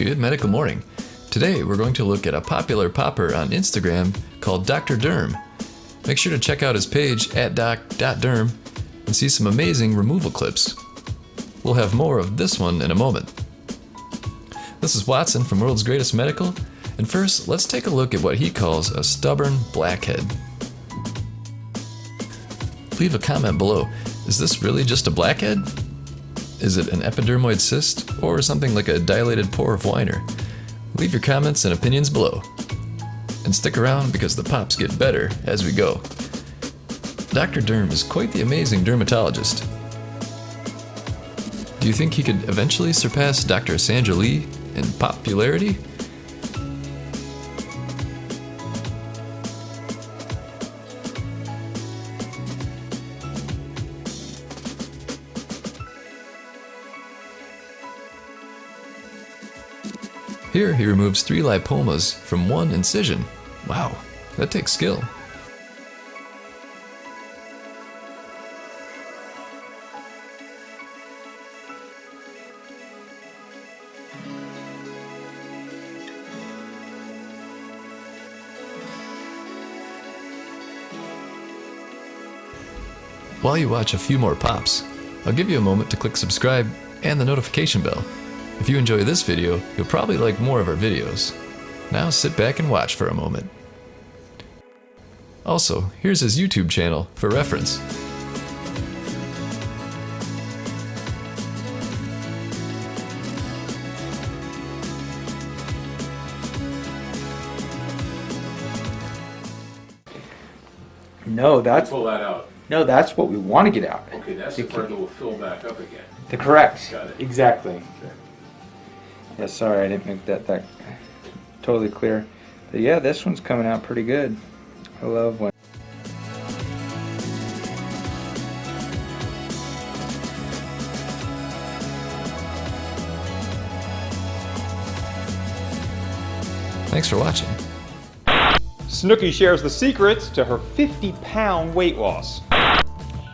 Good medical morning. Today we're going to look at a popular popper on Instagram called Dr. Derm. Make sure to check out his page at doc.derm and see some amazing removal clips. We'll have more of this one in a moment. This is Watson from World's Greatest Medical, and first let's take a look at what he calls a stubborn blackhead. Leave a comment below. Is this really just a blackhead? Is it an epidermoid cyst or something like a dilated pore of Weiner? Leave your comments and opinions below. And stick around because the pops get better as we go. Dr. Derm is quite the amazing dermatologist. Do you think he could eventually surpass Dr. Sandra Lee in popularity? Here he removes 3 lipomas from 1 incision. Wow, that takes skill. While you watch a few more pops, I'll give you a moment to click subscribe and the notification bell. If you enjoy this video, you'll probably like more of our videos. Now sit back and watch for a moment. Also, here's his YouTube channel for reference. No, that's Pull that out. no, that's what we want to get out. Okay, that's the part that will fill back up again. The correct. Got it. Exactly. Okay. Yeah, sorry, I didn't make that totally clear. But yeah, this one's coming out pretty good. I love when. Thanks for watching. Snooki shares the secrets to her 50-pound weight loss.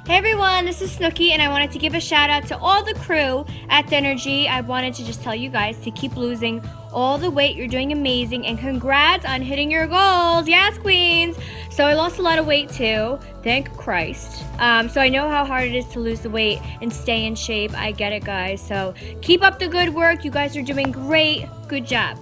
Hey everyone, this is Snooki, and I wanted to give a shout out to all the crew at Thenergy. I wanted to just tell you guys to keep losing all the weight. You're doing amazing, and congrats on hitting your goals. Yes, queens. So I lost a lot of weight too, thank Christ. So I know how hard it is to lose the weight and stay in shape. I get it, guys. So keep up the good work. You guys are doing great. Good job.